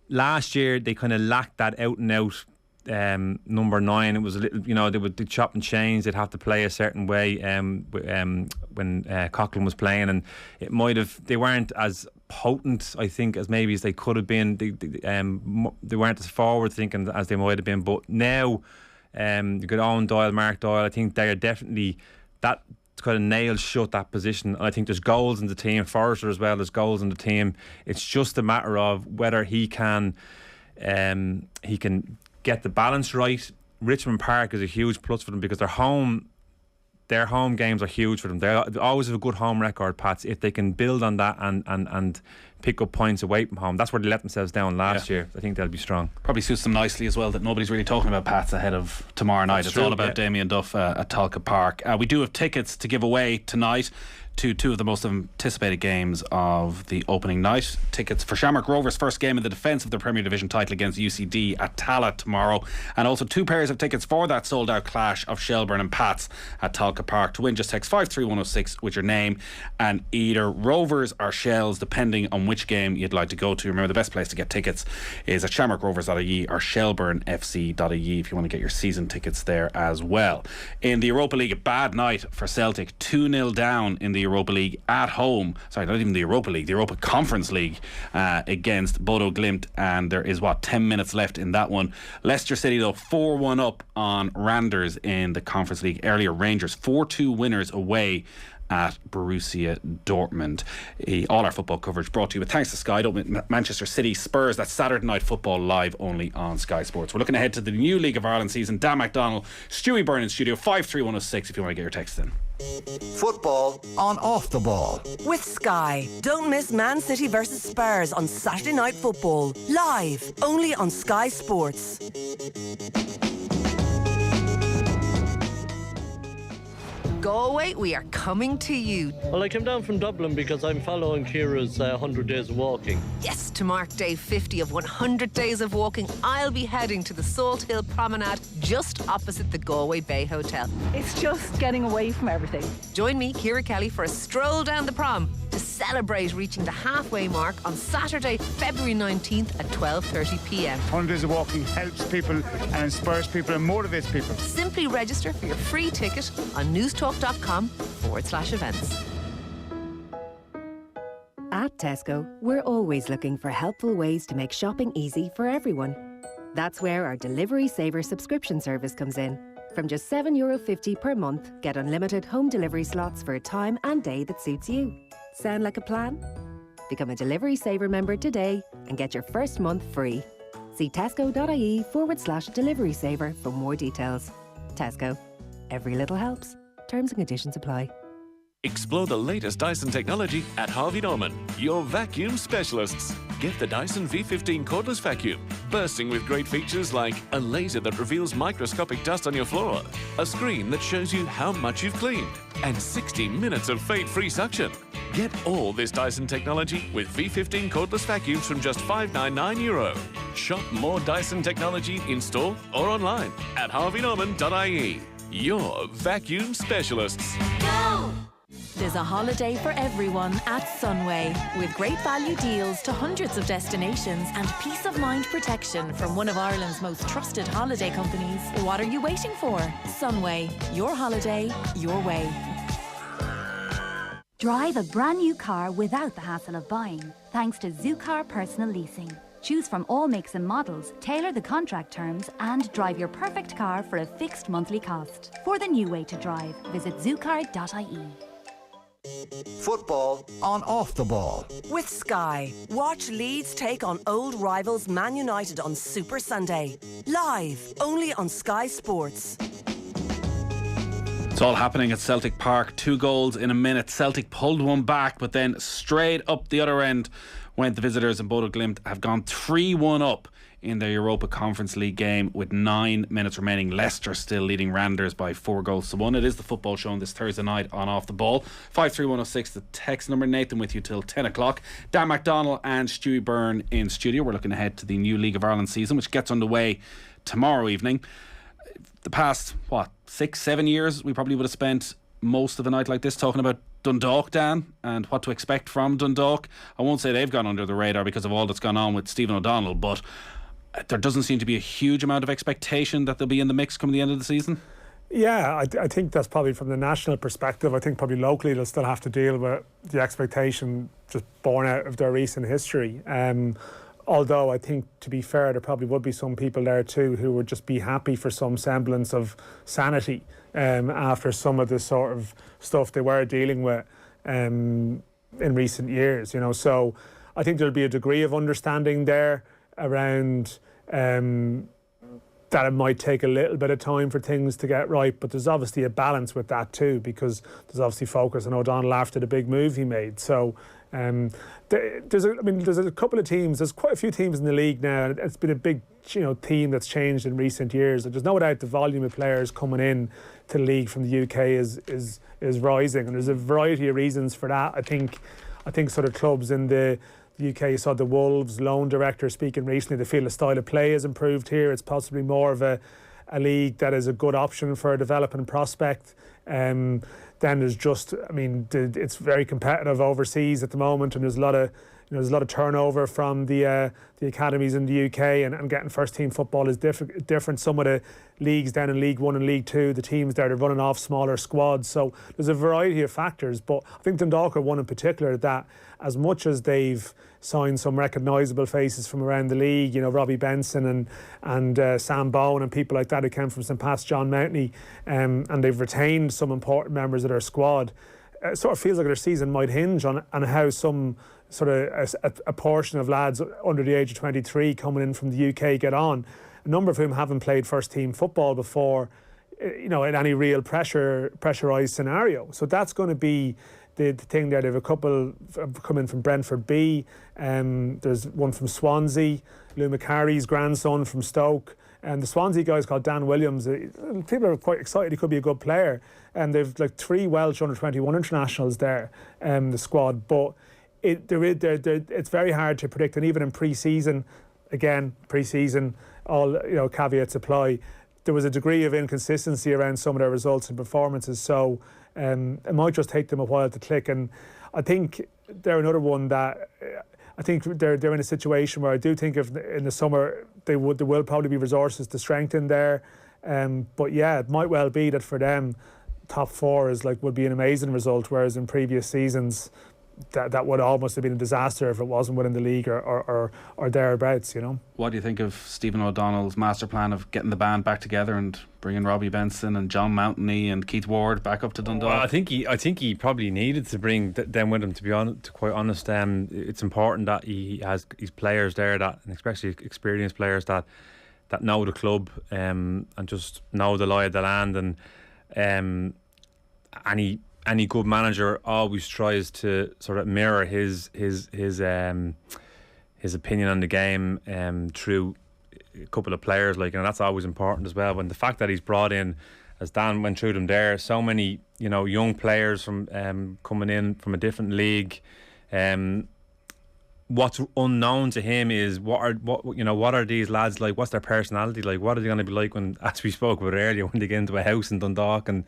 last year. They kind of lacked that out and out number 9. It was a little, they would chop and change. They'd have to play a certain way when Coughlin was playing, and it might have, they weren't as potent, I think, as maybe as they could have been. They weren't as forward thinking as they might have been. But now you got Owen Doyle, Mark Doyle. I think they are definitely that kind of nailed shut that position. And I think there's goals in the team. Forrester as well, there's goals in the team. It's just a matter of whether he can get the balance right. Richmond Park is a huge plus for them because their home games are huge for them. They always have a good home record, Pats. If they can build on that and pick up points away from home, that's where they let themselves down last year. I think they'll be strong. Probably suits them nicely as well that nobody's really talking about Pats ahead of tomorrow night. It's all about Damien Duff at Talca Park. We do have tickets to give away tonight to two of the most anticipated games of the opening night. Tickets for Shamrock Rovers' first game in the defence of the Premier Division title against UCD at Tala tomorrow, and also 2 pairs of tickets for that sold out clash of Shelburne and Pats at Talca Park. To win, just text 53106 with your name and either Rovers or Shells, depending on which game you'd like to go to. Remember, the best place to get tickets is at shamrockrovers.ie or shelburnefc.ie if you want to get your season tickets there as well. In the Europa League, a bad night for Celtic. 2-0 down in the Europa League at home. Sorry, not even the Europa League, the Europa Conference League against Bodo Glimt, and there is 10 minutes left in that one. Leicester City though 4-1 up on Randers in the Conference League earlier. Rangers 4-2 winners away at Borussia Dortmund. All our football coverage brought to you with thanks to Sky. Don't miss Manchester City Spurs. That's Saturday Night Football live only on Sky Sports. We're looking ahead to the new League of Ireland season. Dan McDonnell, Stuey Byrne in studio. 53106 if you want to get your text in. Football on Off the Ball. With Sky. Don't miss Man City versus Spurs on Saturday Night Football. Live, only on Sky Sports. Galway, we are coming to you. Well, I came down from Dublin because I'm following Ciara's 100 Days of Walking. Yes, to mark day 50 of 100 Days of Walking, I'll be heading to the Salt Hill Promenade just opposite the Galway Bay Hotel. It's just getting away from everything. Join me, Ciara Kelly, for a stroll down the prom to celebrate reaching the halfway mark on Saturday, February 19th at 12:30 p.m. 100 Days of Walking helps people and inspires people and motivates people. Simply register for your free ticket on newstalk.com/events. At Tesco, we're always looking for helpful ways to make shopping easy for everyone. That's where our Delivery Saver subscription service comes in. From just €7.50 per month, get unlimited home delivery slots for a time and day that suits you. Sound like a plan? Become a Delivery Saver member today and get your first month free. See tesco.ie/Delivery Saver for more details. Tesco. Every little helps. Terms and conditions apply. Explore the latest Dyson technology at Harvey Norman, your vacuum specialists. Get the Dyson V15 cordless vacuum, bursting with great features like a laser that reveals microscopic dust on your floor, a screen that shows you how much you've cleaned, and 60 minutes of fade-free suction. Get all this Dyson technology with V15 cordless vacuums from just €599. Shop more Dyson technology in store or online at harveynorman.ie. Your vacuum specialists. Go! There's a holiday for everyone at Sunway, with great value deals to hundreds of destinations and peace of mind protection from one of Ireland's most trusted holiday companies. What are you waiting for? Sunway, your holiday, your way. Drive a brand new car without the hassle of buying, thanks to Zoocar Personal Leasing. Choose from all makes and models, tailor the contract terms, and drive your perfect car for a fixed monthly cost. For the new way to drive, visit zoocar.ie. Football on Off the Ball. With Sky. Watch Leeds take on old rivals Man United on Super Sunday. Live, only on Sky Sports. It's all happening at Celtic Park. 2 goals in a minute. Celtic pulled one back, but then straight up the other end went the visitors, and Bodo Glimt have gone 3-1 up in their Europa Conference League game with 9 minutes remaining. Leicester still leading Randers by 4-1. It is the football show on this Thursday night on Off the Ball. 53106, the text number. Nathan with you till 10 o'clock. Dan McDonnell and Stuey Byrne in studio. We're looking ahead to the new League of Ireland season, which gets underway tomorrow evening. The past, 6-7 years, we probably would have spent most of the night like this talking about Dundalk, Dan, and what to expect from Dundalk. I won't say they've gone under the radar because of all that's gone on with Stephen O'Donnell, but there doesn't seem to be a huge amount of expectation that they'll be in the mix come the end of the season. Yeah, I think that's probably from the national perspective. I think probably locally they'll still have to deal with the expectation just born out of their recent history. Although I think, to be fair, there probably would be some people there too who would just be happy for some semblance of sanity after some of the sort of stuff they were dealing with in recent years. So I think there'll be a degree of understanding there around that it might take a little bit of time for things to get right, but there's obviously a balance with that too, because there's obviously focus on O'Donnell after the big move he made. So there's a couple of teams. There's quite a few teams in the league now, and it's been a big theme that's changed in recent years. There's no doubt the volume of players coming in to the league from the UK is rising, and there's a variety of reasons for that. I think sort of clubs in the UK, saw the Wolves loan director speaking recently. They feel the style of play has improved here. It's possibly more of a league that is a good option for a developing prospect. Then there's just, it's very competitive overseas at the moment, and there's a lot of turnover from the academies in the UK, and getting first team football is different. Some of the leagues down in League 1 and League 2, the teams there, they're running off smaller squads. So there's a variety of factors, but I think Dundalk are one in particular that, as much as they've signed some recognisable faces from around the league, Robbie Benson and Sam Bowen and people like that who came from St Pat's, John Mountney, and they've retained some important members of their squad. It sort of feels like their season might hinge on how some sort of a portion of lads under the age of 23 coming in from the UK get on, a number of whom haven't played first team football before. in any real pressurised scenario. So that's going to be the thing there. They have a couple coming from Brentford B. There's one from Swansea, Lou McCarry's grandson from Stoke. And the Swansea guy is called Dan Williams. People are quite excited. He could be a good player. And they've 3 Welsh under-21 internationals there, the squad. But it's very hard to predict. And even in pre-season, all caveats apply. There was a degree of inconsistency around some of their results and performances. So it might just take them a while to click. And I think they're another one that I think they're in a situation where I do think if in the summer there will probably be resources to strengthen there. But yeah, it might well be that for them, top 4 would be an amazing result, whereas in previous seasons that would almost have been a disaster if it wasn't winning the league or thereabouts, What do you think of Stephen O'Donnell's master plan of getting the band back together and bringing Robbie Benson and John Mountney and Keith Ward back up to Dundalk? Well, I think he probably needed to bring them with him, to be quite honest. It's important that he has his players there, and especially experienced players that know the club and just know the lie of the land. And any good manager always tries to sort of mirror his opinion on the game through a couple of players, and that's always important as well. And the fact that he's brought in, as Dan went through them there, so many young players from coming in from a different league. What's unknown to him is what are these lads like? What's their personality like? What are they going to be like when, as we spoke about earlier, when they get into a house in Dundalk and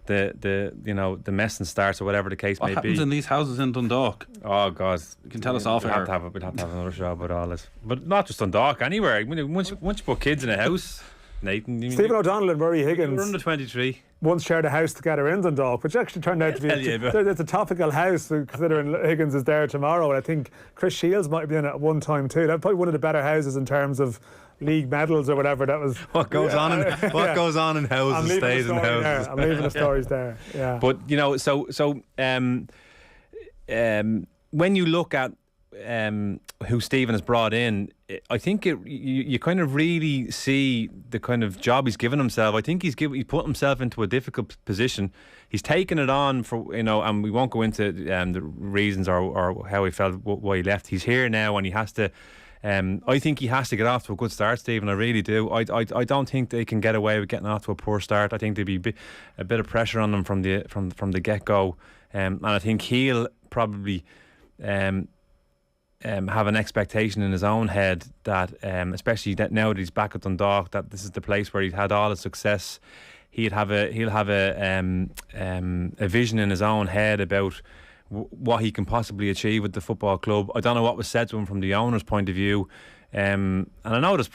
the messing starts or whatever the case may be. What happens in these houses in Dundalk? Oh God, you can tell us off air. We'd have to have another show about all this, but not just Dundalk, anywhere. Once you put kids in a house, Nathan. Stephen O'Donnell and Murray Higgins. We're under 23. Once shared a house together in Dundalk, which actually turned out to be it's a topical house, considering Higgins is there tomorrow. And I think Chris Shields might have been in it at one time too. That's probably one of the better houses in terms of league medals or whatever. That was what goes on in houses stays in houses. I'm leaving the stories there. Yeah. But when you look at who Stephen has brought in, I think you kind of really see the kind of job he's given himself. I think he's put himself into a difficult position. He's taken it on for and we won't go into the reasons or how he felt why he left. He's here now and he has to. I think he has to get off to a good start, Stephen. I really do. I don't think they can get away with getting off to a poor start. I think there'd be a bit of pressure on them from the get go, and I think he'll probably have an expectation in his own head that, especially that now that he's back at Dundalk, that this is the place where he's had all his success. He'll have a vision in his own head about what he can possibly achieve with the football club. I don't know what was said to him from the owner's point of view, and I know there's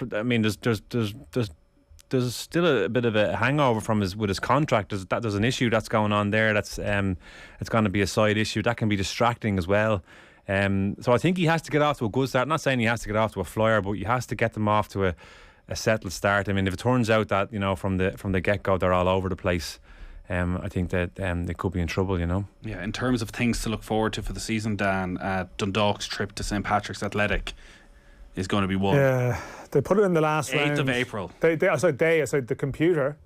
still a bit of a hangover with his contract. There's an issue that's going on there. It's going to be a side issue that can be distracting as well. So I think he has to get off to a good start. I'm not saying he has to get off to a flyer, but he has to get them off to a settled start. I mean, if it turns out that from the get go they're all over the place, I think that they could be in trouble. Yeah. In terms of things to look forward to for the season, Dan, Dundalk's trip to St Patrick's Athletic is going to be won. Yeah, they put it in the last 8th round. of April. The computer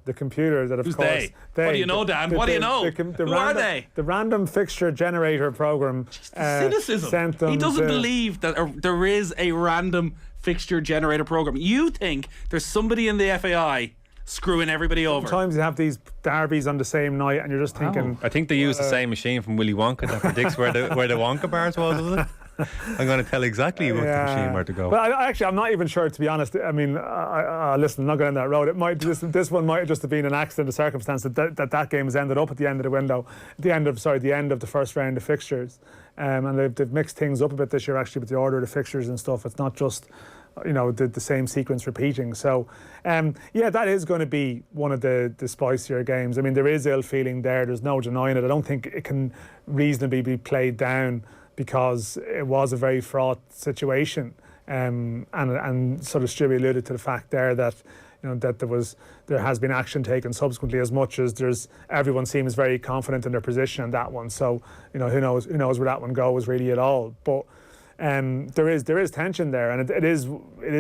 that of Who's course. What do you know, Dan? What do you know? Who are they? The random fixture generator program. Cynicism. Sent them he doesn't believe that there is a random fixture generator program. You think there's somebody in the FAI screwing everybody over. Sometimes you have these derbies on the same night and you're just thinking... I think they use the same machine from Willy Wonka that predicts where the Wonka bars was, isn't it? I'm going to tell exactly what the machine where to go. But I'm not even sure, to be honest. I mean, listen, I'm not going down that road. It might this one might have just have been an accident, a circumstance that game has ended up at the end of the window, the end of the first round of fixtures, and they've mixed things up a bit this year actually with the order of the fixtures and stuff. It's not just the same sequence repeating. So that is going to be one of the spicier games. I mean, there is ill feeling there. There's no denying it. I don't think it can reasonably be played down, because it was a very fraught situation, and sort of Stuey alluded to the fact there that that there has been action taken subsequently, as much as everyone seems very confident in their position on that one. So who knows where that one goes really at all. But there is tension there, and it is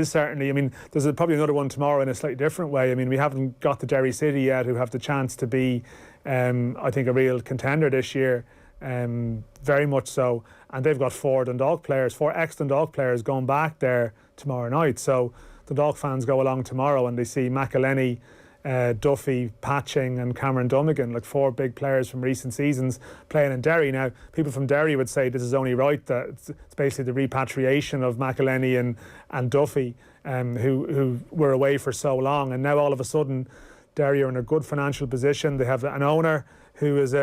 certainly. I mean, there's probably another one tomorrow in a slightly different way. I mean, we haven't got the Derry City yet, who have the chance to be, I think, a real contender this year, very much so. And they've got four ex-Dundalk players going back there tomorrow night. So Dundalk fans go along tomorrow and they see McElhenney, Duffy, Patching and Cameron Dummigan, like four big players from recent seasons playing in Derry. Now, people from Derry would say this is only right, that it's basically the repatriation of McElhenney and Duffy, who were away for so long. And now all of a sudden, Derry are in a good financial position. They have an owner who is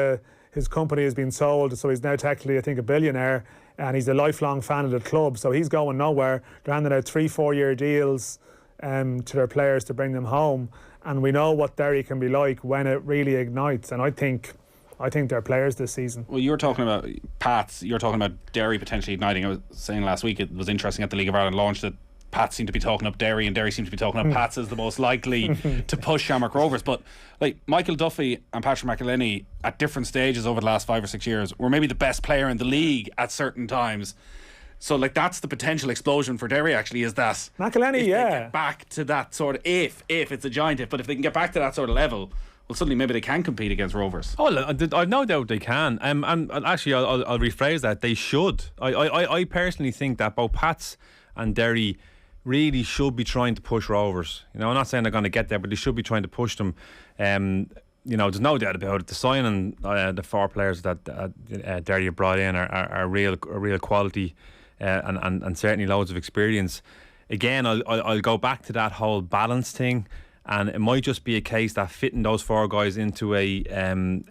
his company has been sold, so he's now technically, I think, a billionaire, and he's a lifelong fan of the club, so he's going nowhere. They're handing out 3-4 year deals to their players to bring them home, and we know what Derry can be like when it really ignites, and I think they're players this season. Well, you were talking about Pats, you're talking about Derry potentially igniting. I was saying last week it was interesting at the League of Ireland launch that Pats seem to be talking up Derry and Derry seem to be talking up Pats as the most likely to push Shamrock Rovers. But like Michael Duffy and Patrick McElhenney at different stages over the last 5 or 6 years were maybe the best player in the league at certain times. So like that's the potential explosion for Derry actually, is that McElhenney, if they get back to that sort of, if it's a giant if, but if they can get back to that sort of level, well, suddenly maybe they can compete against Rovers. Oh, I've no doubt they can. And actually, I'll rephrase that. They should. I personally think that both Pats and Derry really should be trying to push Rovers. You know, I'm not saying they're going to get there, but they should be trying to push them. You know, there's no doubt about it. The signing, the four players that Derry have brought in are real quality, and certainly loads of experience. Again, I'll go back to that whole balance thing. And it might just be a case that fitting those four guys into a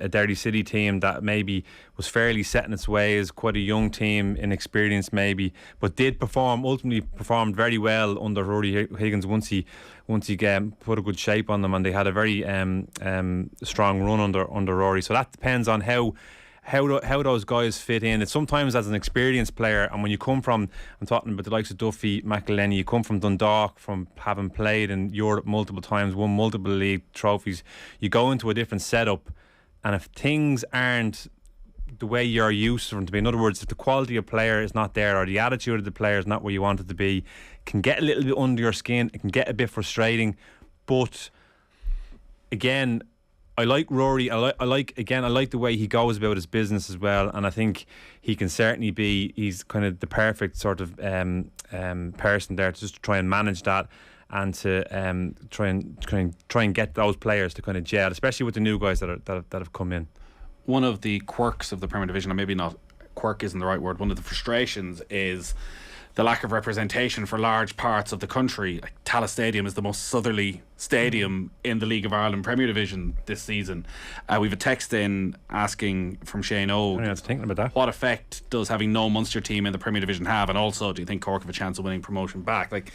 Derry City team that maybe was fairly set in its ways, quite a young team, inexperienced maybe, but ultimately performed very well under Rory Higgins once he put a good shape on them, and they had a very strong run under Rory. So that depends on how those guys fit in. It's sometimes as an experienced player, and when you come from, I'm talking about the likes of Duffy, McElhenney, you come from Dundalk, from having played in Europe multiple times, won multiple league trophies, you go into a different setup, and if things aren't the way you're used to them to be, in other words, if the quality of player is not there or the attitude of the player is not where you want it to be, it can get a little bit under your skin, it can get a bit frustrating. But again, I like Rory. I like the way he goes about his business as well, and I think he can certainly be. He's kind of the perfect sort of person there to just try and manage that, and to try and get those players to kind of gel, especially with the new guys that have come in. One of the quirks of the Premier Division, and maybe not quirk isn't the right word. One of the frustrations is the lack of representation for large parts of the country. Like Tallaght Stadium is the most southerly stadium in the League of Ireland Premier Division this season. We've a text in asking from Shane O, I was thinking about that. What effect does having no Munster team in the Premier Division have, and also do you think Cork have a chance of winning promotion back? Like,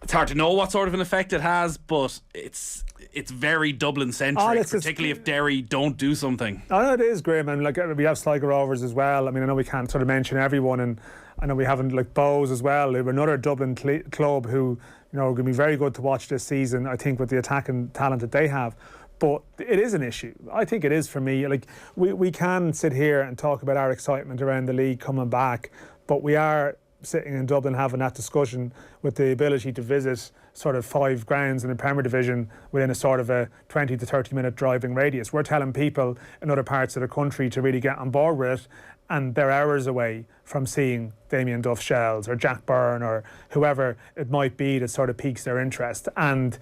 it's hard to know what sort of an effect it has, but it's very Dublin centric, particularly if Derry don't do something. I know it is, Graham, and like we have Sligo Rovers as well. I mean, I know we can't sort of mention everyone, and I know we haven't, like Bows as well. They're another Dublin club who, you know, are going to be very good to watch this season, I think, with the attacking talent that they have. But it is an issue. I think it is for me. Like we can sit here and talk about our excitement around the league coming back, but we are sitting in Dublin having that discussion with the ability to visit sort of 5 grounds in the Premier Division within a sort of a 20 to 30 minute driving radius. We're telling people in other parts of the country to really get on board with it, and they're hours away from seeing Damien Duff Shells or Jack Byrne or whoever it might be that sort of piques their interest. And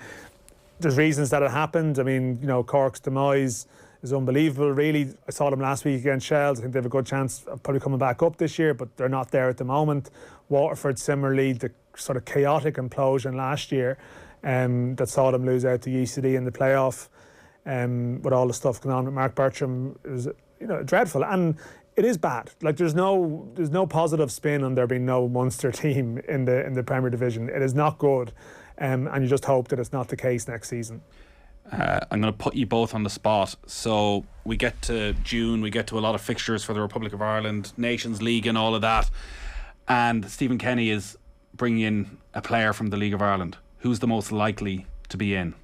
there's reasons that it happened. I mean, you know, Cork's demise is unbelievable, really. I saw them last week against Shells. I think they have a good chance of probably coming back up this year, but they're not there at the moment. Waterford, similarly, the sort of chaotic implosion last year that saw them lose out to UCD in the playoff, with all the stuff going on with Mark Bertram, is, you know, dreadful. And it is bad. Like there's no positive spin on there being no Munster team in the Premier Division. It is not good, and you just hope that it's not the case next season. I'm going to put you both on the spot. So we get to June, we get to a lot of fixtures for the Republic of Ireland, Nations League and all of that, and Stephen Kenny is bringing in a player from the League of Ireland. Who's the most likely to be in?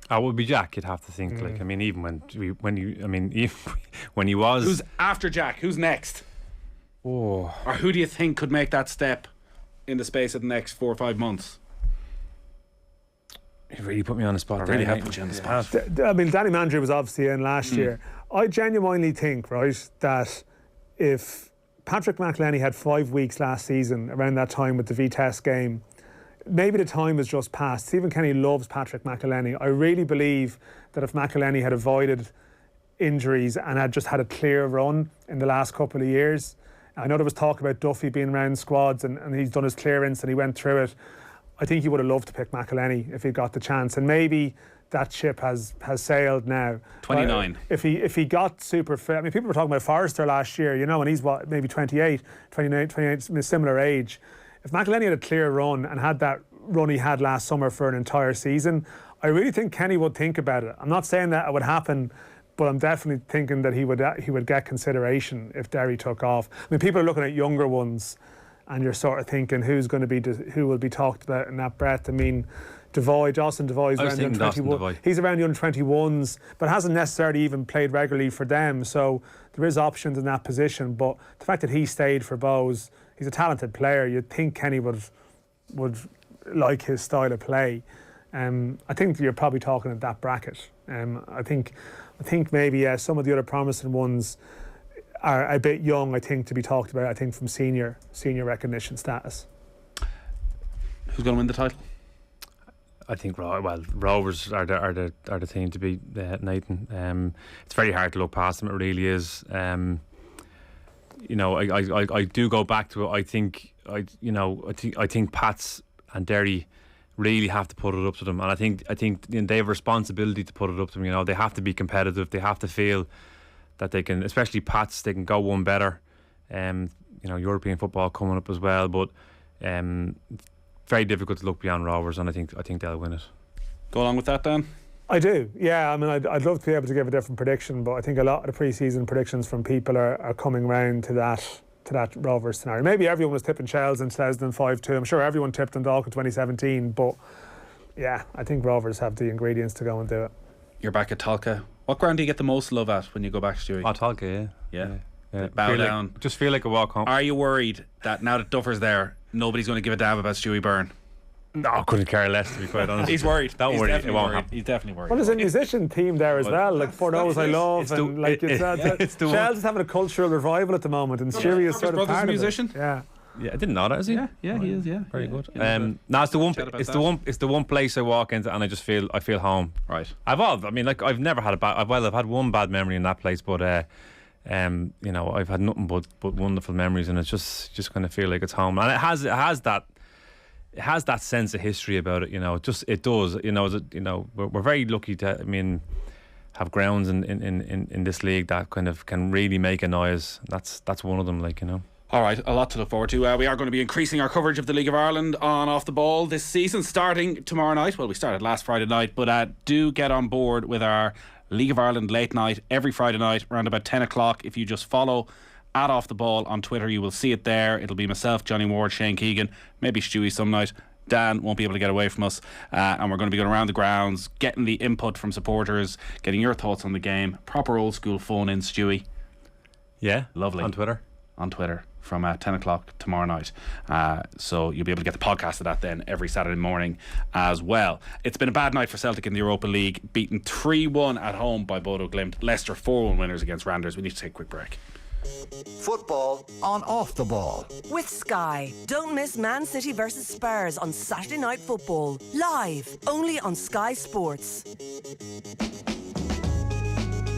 It would be Jack, you'd have to think. Like, I mean, even when he was. Who's after Jack? Who's next? Or who do you think could make that step in the space of the next 4 or 5 months? You really put me on the spot. I really have put you on the spot. I mean, Danny Mandry was obviously in last year. I genuinely think, right, that if Patrick McElhenney had 5 weeks last season around that time with the Vitesse game, maybe the time has just passed. Stephen Kenny loves Patrick McElhenney. I really believe that if McElhenney had avoided injuries and had just had a clear run in the last couple of years, I know there was talk about Duffy being around squads and he's done his clearance and he went through it. I think he would have loved to pick McElhenney if he got the chance, and maybe that ship has sailed now. 29. If he got super fit, I mean, people were talking about Forrester last year, and he's maybe 28, a similar age. If McElhenney had a clear run and had that run he had last summer for an entire season, I really think Kenny would think about it. I'm not saying that it would happen, but I'm definitely thinking that he would get consideration if Derry took off. I mean, people are looking at younger ones, and you're sort of thinking who will be talked about in that breath. I mean, Dawson Devoy's around the under 21. He's around the under 21s, but hasn't necessarily even played regularly for them. So there is options in that position. But the fact that he stayed for Bows, he's a talented player. You'd think Kenny would like his style of play. I think you're probably talking at that bracket. I think maybe some of the other promising ones are a bit young, I think, to be talked about, I think, from senior recognition status. Who's going to win the title? I think Rovers are the team to beat, Nathan. It's very hard to look past them. It really is. I do go back to it. I think Pats and Derry really have to put it up to them, and I think they have a responsibility to put it up to them. They have to be competitive. They have to feel that they can, especially Pats, they can go one better. European football coming up as well, but very difficult to look beyond Rovers, and I think they'll win it. Go along with that, Dan? I do, yeah. I mean, I'd love to be able to give a different prediction, but I think a lot of the pre-season predictions from people are coming round to that Rovers scenario. Maybe everyone was tipping Shells in 2005 too. I'm sure everyone tipped Dundalk in 2017, but yeah, I think Rovers have the ingredients to go and do it. You're back at Tolka. What ground do you get the most love at when you go back, Stewie? Tolka, yeah. Bow down. Just feel like a walk home. Are you worried that now that Duffer's there, nobody's going to give a damn about Stuey Byrne? No, I couldn't care less, to be quite honest. He's worried. Don't worry, it won't happen. He's definitely worried. Well, there's a musician team there as well, like For Those I Love, Shell's having a cultural revival at the moment, and Stewie is sort of part of it. Musician? Yeah. Yeah, I didn't know that, is he? Yeah, he is. Yeah, very good. No, it's the one place I walk into and I just feel home. Right. I've never had I've had one bad memory in that place, but I've had nothing but wonderful memories, and it's just kind of feel like it's home, and it has that sense of history about it. It does. We're very lucky to have grounds in this league that kind of can really make a noise. That's one of them. All right, a lot to look forward to. We are going to be increasing our coverage of the League of Ireland on Off the Ball this season, starting tomorrow night. Well, we started last Friday night, but do get on board with our League of Ireland late night every Friday night around about 10 o'clock. If you just follow at Off the Ball on Twitter, you will see it there. It'll be myself, Johnny Ward, Shane Keegan, maybe Stewie some night. Dan won't be able to get away from us, and we're going to be going around the grounds, getting the input from supporters, getting your thoughts on the game. Proper old school phone in, Stewie. Yeah, lovely. On Twitter from 10 o'clock tomorrow night. So you'll be able to get the podcast of that then every Saturday morning as well. It's been a bad night for Celtic in the Europa League, beaten 3-1 at home by Bodo Glimt. Leicester 4-1 winners against Randers. We need to take a quick break. Football on Off the Ball. With Sky. Don't miss Man City versus Spurs on Saturday Night Football. Live, only on Sky Sports.